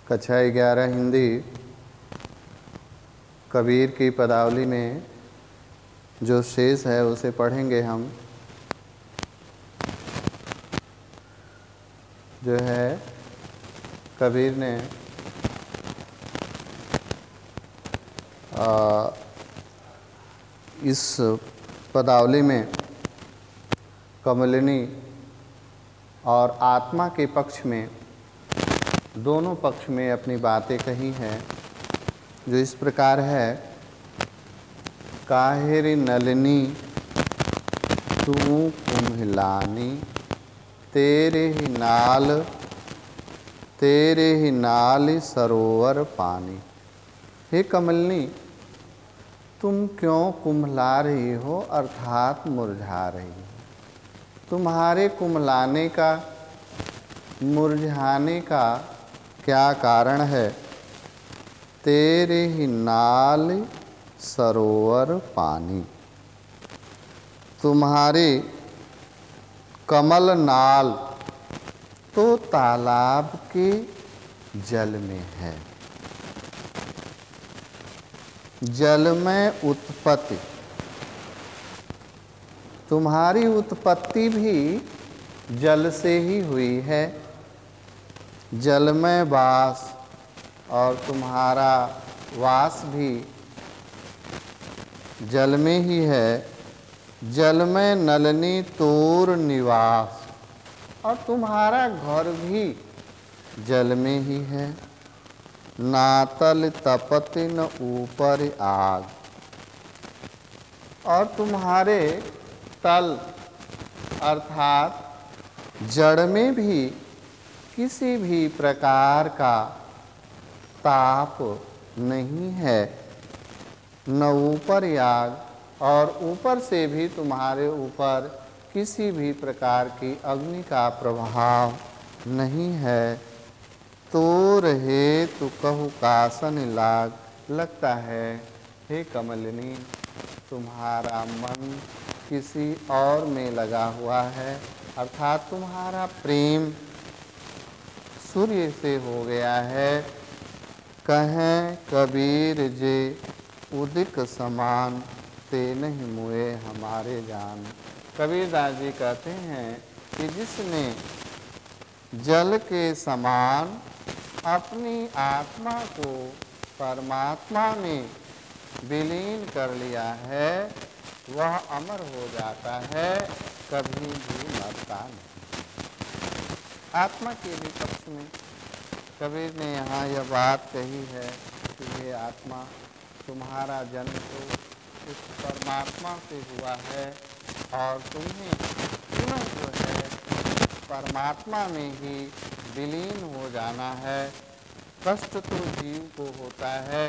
कक्षा 11 हिंदी कबीर की पदावली में जो शेष है उसे पढ़ेंगे हम। जो है कबीर ने इस पदावली में कमलिनी और आत्मा के पक्ष में, दोनों पक्ष में अपनी बातें कही हैं, जो इस प्रकार है। काहिर नलिनी तू कुम्हिलानी, तेरे ही नाल सरोवर पानी। हे कमलिनी, तुम क्यों कुम्हला रही हो, अर्थात मुरझा रही हो। तुम्हारे कुम्हलाने का, मुरझाने का क्या कारण है? तेरे ही नाल सरोवर पानी, तुम्हारे कमल नाल तो तालाब के जल में है। जल में उत्पत्ति, तुम्हारी उत्पत्ति भी जल से ही हुई है। जल में वास, और तुम्हारा वास भी जल में ही है। जल में नलनी तोर निवास, और तुम्हारा घर भी जल में ही है। नातल तपति न ऊपर आग, और तुम्हारे तल अर्थात जड़ में भी किसी भी प्रकार का ताप नहीं है, न ऊपर आग, और ऊपर से भी तुम्हारे ऊपर किसी भी प्रकार की अग्नि का प्रभाव नहीं है। तो रहे तु कहु कासन लाग, लगता है हे कमलिनी तुम्हारा मन किसी और में लगा हुआ है, अर्थात तुम्हारा प्रेम सूर्य से हो गया है। कहें कबीर जे उदिक समान, ते नहीं मुए हमारे जान। कबीरदास जी कहते हैं कि जिसने जल के समान अपनी आत्मा को परमात्मा में विलीन कर लिया है, वह अमर हो जाता है, कभी भी मरता नहीं। आत्मा के भी पक्ष में कबीर ने यहाँ यह बात कही है कि ये आत्मा, तुम्हारा जन्म तो उस परमात्मा से हुआ है, और तुम्हें पुनः जो है परमात्मा में ही विलीन हो जाना है। कष्ट तो जीव को होता है,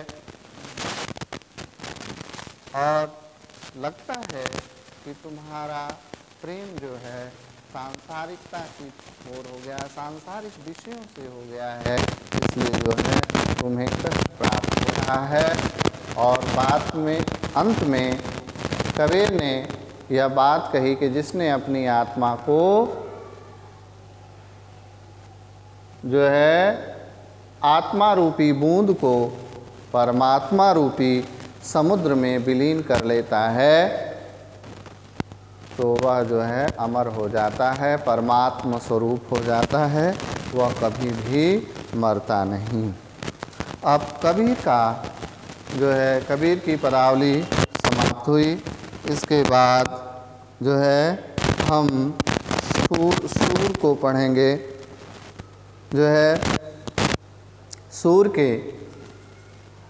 और लगता है कि तुम्हारा प्रेम जो है सांसारिकता की ओर हो गया, सांसारिक विषयों से हो गया है, इसलिए जो है तुम्हें कष्ट प्राप्त हो रहा है। और बात में अंत में कबीर ने यह बात कही कि जिसने अपनी आत्मा को जो है आत्मा रूपी बूंद को परमात्मा रूपी समुद्र में विलीन कर लेता है, तो वह जो है अमर हो जाता है, परमात्मा स्वरूप हो जाता है, वह कभी भी मरता नहीं। अब कबीर का जो है कबीर की पदावली समाप्त हुई। इसके बाद जो है हम सूर को पढ़ेंगे। जो है सूर के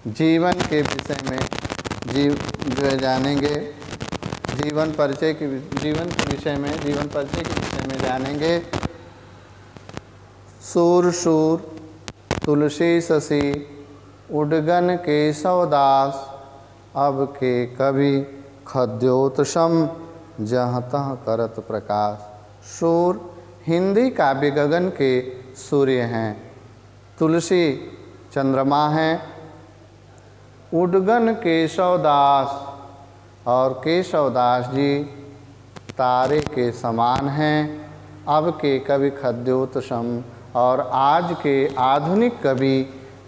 जीवन के विषय में जो है जानेंगे, जीवन परिचय के विषय में जानेंगे। सूर शूर तुलसी शशि उडगन केशवदास, अब के कवि खद्योतसम जहाँ तहाँ करत प्रकाश। सूर हिंदी काव्य गगन के सूर्य हैं, तुलसी चंद्रमा हैं, उडगन केशवदास, और केशवदास जी तारे के समान हैं। अब के कवि खद्योतसम, और आज के आधुनिक कवि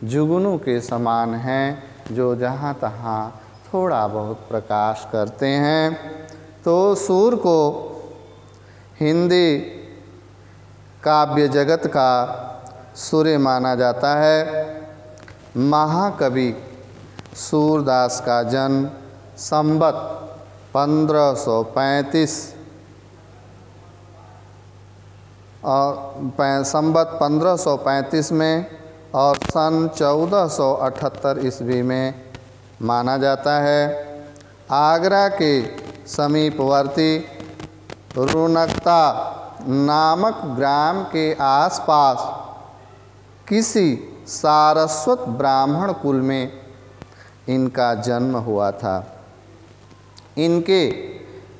जुगनू के समान हैं, जो जहाँ तहाँ थोड़ा बहुत प्रकाश करते हैं। तो सूर को हिंदी काव्य जगत का सूर्य माना जाता है। महाकवि सूरदास का जन्म संवत 1535 और संवत 1535 में और सन 1478 ईस्वी में माना जाता है। आगरा के समीपवर्ती रुनकता नामक ग्राम के आसपास किसी सारस्वत ब्राह्मण कुल में इनका जन्म हुआ था। इनके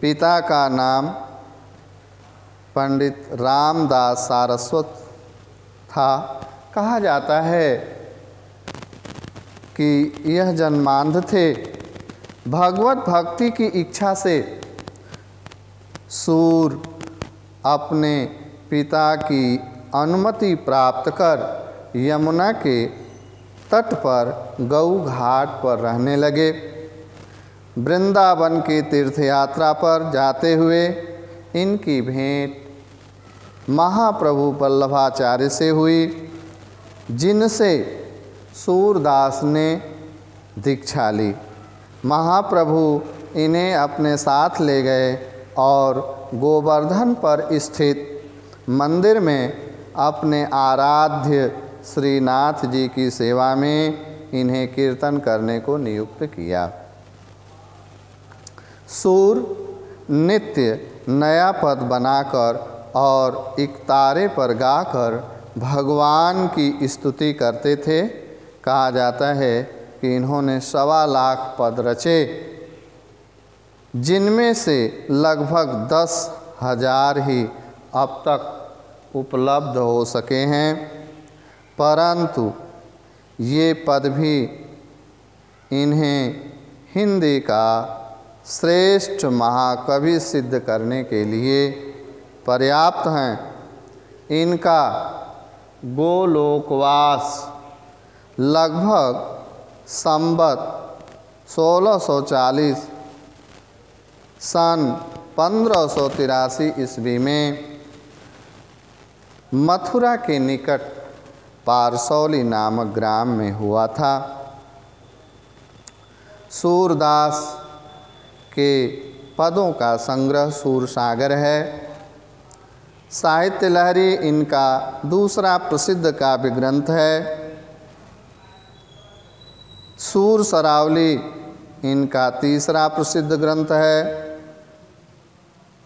पिता का नाम पंडित रामदास सारस्वत था। कहा जाता है कि यह जन्मांध थे। भगवत भक्ति की इच्छा से सूर अपने पिता की अनुमति प्राप्त कर यमुना के तट पर गऊ घाट पर रहने लगे। वृंदावन की तीर्थ यात्रा पर जाते हुए इनकी भेंट महाप्रभु वल्लभाचार्य से हुई, जिनसे सूरदास ने दीक्षा ली। महाप्रभु इन्हें अपने साथ ले गए और गोवर्धन पर स्थित मंदिर में अपने आराध्य श्रीनाथ जी की सेवा में इन्हें कीर्तन करने को नियुक्त किया। सूर नित्य नया पद बनाकर और इकतारे पर गाकर भगवान की स्तुति करते थे। कहा जाता है कि इन्होंने 1.25 लाख पद रचे, जिनमें से लगभग 10,000 ही अब तक उपलब्ध हो सके हैं, परंतु ये पद भी इन्हें हिंदी का श्रेष्ठ महाकवि सिद्ध करने के लिए पर्याप्त हैं। इनका गोलोकवास लगभग संवत 1640 सन 1583 ईस्वी में मथुरा के निकट पारसौली नामक ग्राम में हुआ था। सूरदास के पदों का संग्रह सूरसागर है। साहित्य लहरी इनका दूसरा प्रसिद्ध काव्य ग्रंथ है। सूर सरावली इनका तीसरा प्रसिद्ध ग्रंथ है।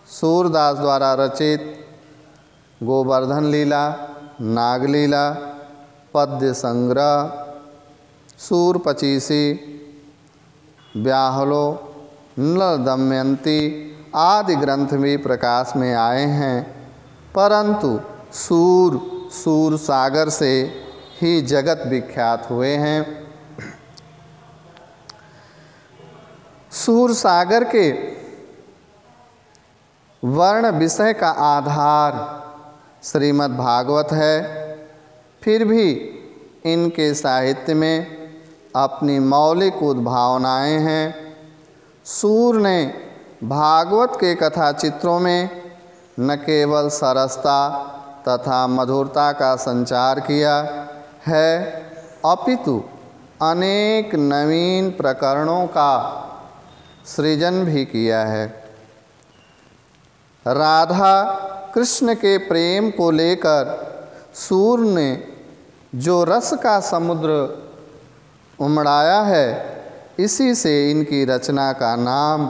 सूरदास द्वारा रचित गोवर्धन लीला, नागलीला, पद्य संग्रह, सूर पचीसी, ब्याहलो, नल दमयंती आदि ग्रंथ भी प्रकाश में आए हैं, परंतु सूर सागर से ही जगत विख्यात हुए हैं। सूर सागर के वर्ण विषय का आधार श्रीमद् भागवत है, फिर भी इनके साहित्य में अपनी मौलिक उद्भावनाएं हैं। सूर ने भागवत के कथा चित्रों में न केवल सरसता तथा मधुरता का संचार किया है, अपितु अनेक नवीन प्रकरणों का सृजन भी किया है। राधा कृष्ण के प्रेम को लेकर सूर ने जो रस का समुद्र उमड़ाया है, इसी से इनकी रचना का नाम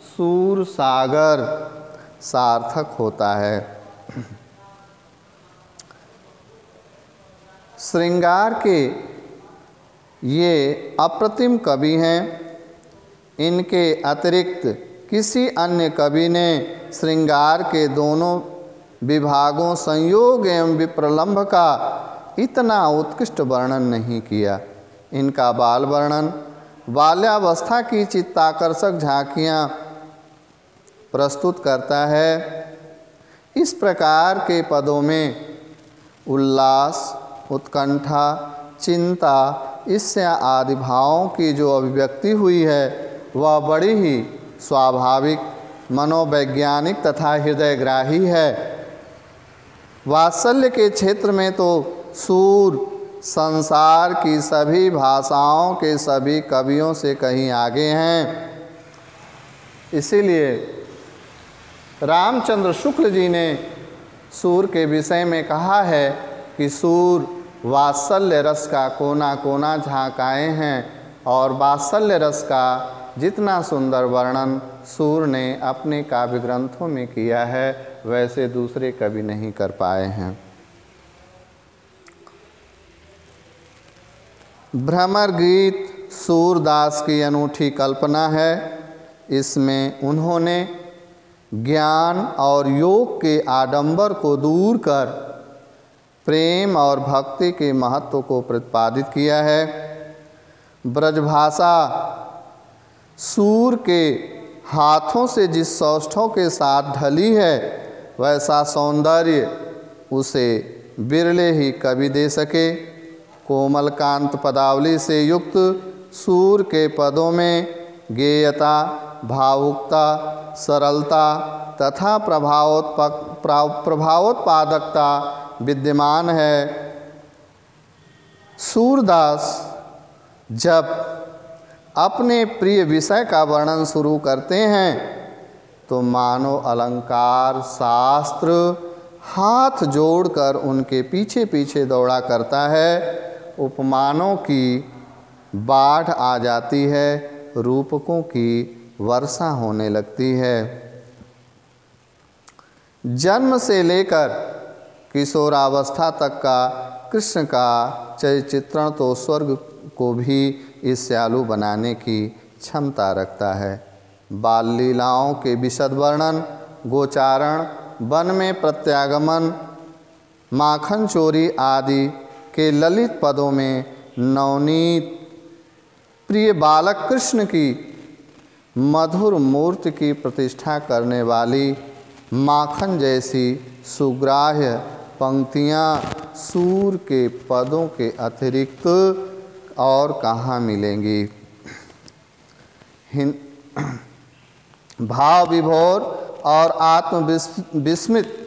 सूर सागर सार्थक होता है। श्रृंगार के ये अप्रतिम कवि हैं। इनके अतिरिक्त किसी अन्य कवि ने श्रृंगार के दोनों विभागों संयोग एवं विप्रलंभ का इतना उत्कृष्ट वर्णन नहीं किया। इनका बाल वर्णन, बाल्यावस्था की चित्ताकर्षक झांकियाँ प्रस्तुत करता है। इस प्रकार के पदों में उल्लास, उत्कंठा, चिंता, ईर्ष्या आदि भावों की जो अभिव्यक्ति हुई है वह बड़ी ही स्वाभाविक, मनोवैज्ञानिक तथा हृदयग्राही है। वात्सल्य के क्षेत्र में तो सूर संसार की सभी भाषाओं के सभी कवियों से कहीं आगे हैं। इसीलिए रामचंद्र शुक्ल जी ने सूर के विषय में कहा है कि सूर वात्सल्य रस का कोना कोना झांकाए हैं, और वात्सल्य रस का जितना सुंदर वर्णन सूर ने अपने काव्य ग्रंथों में किया है वैसे दूसरे कवि नहीं कर पाए हैं। भ्रमर गीत सूरदास की अनूठी कल्पना है। इसमें उन्होंने ज्ञान और योग के आडंबर को दूर कर प्रेम और भक्ति के महत्व को प्रतिपादित किया है। ब्रजभाषा सूर के हाथों से जिस सौष्ठव के साथ ढली है वैसा सौंदर्य उसे बिरले ही कवि दे सके। कोमल कांत पदावली से युक्त सूर के पदों में गेयता, भावुकता, सरलता तथा प्रभावोत्पादकता विद्यमान है। सूरदास जब अपने प्रिय विषय का वर्णन शुरू करते हैं तो मानो अलंकार शास्त्र हाथ जोड़कर उनके पीछे पीछे दौड़ा करता है। उपमानों की बाढ़ आ जाती है, रूपकों की वर्षा होने लगती है। जन्म से लेकर किशोरावस्था तक का कृष्ण का चरित्रण तो स्वर्ग को भी ईर्ष्यालु बनाने की क्षमता रखता है। बाल लीलाओं के विशद वर्णन, गोचारण, वन में प्रत्यागमन, माखन चोरी आदि के ललित पदों में नवनीत प्रिय बालक कृष्ण की मधुर मूर्ति की प्रतिष्ठा करने वाली माखन जैसी सुग्राह्य पंक्तियाँ सूर के पदों के अतिरिक्त और कहाँ मिलेंगी। भाव विभोर और आत्मविस्मित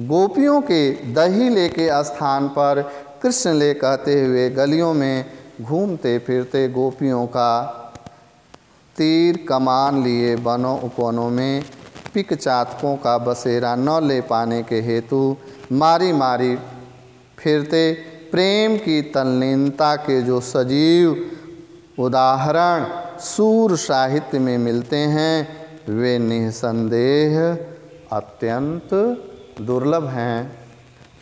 गोपियों के दहीले के स्थान पर कृष्ण ले कहते हुए गलियों में घूमते फिरते गोपियों का तीर कमान लिए वनों उपवनों में पिक चातकों का बसेरा न ले पाने के हेतु मारी मारी फिरते प्रेम की तल्लीनता के जो सजीव उदाहरण सूर साहित्य में मिलते हैं वे निसंदेह अत्यंत दुर्लभ हैं।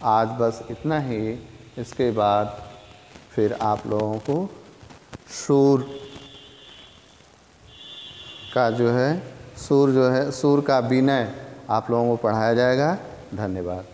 आज बस इतना ही। इसके बाद फिर आप लोगों को सूर का सूर का विनय आप लोगों को पढ़ाया जाएगा। धन्यवाद।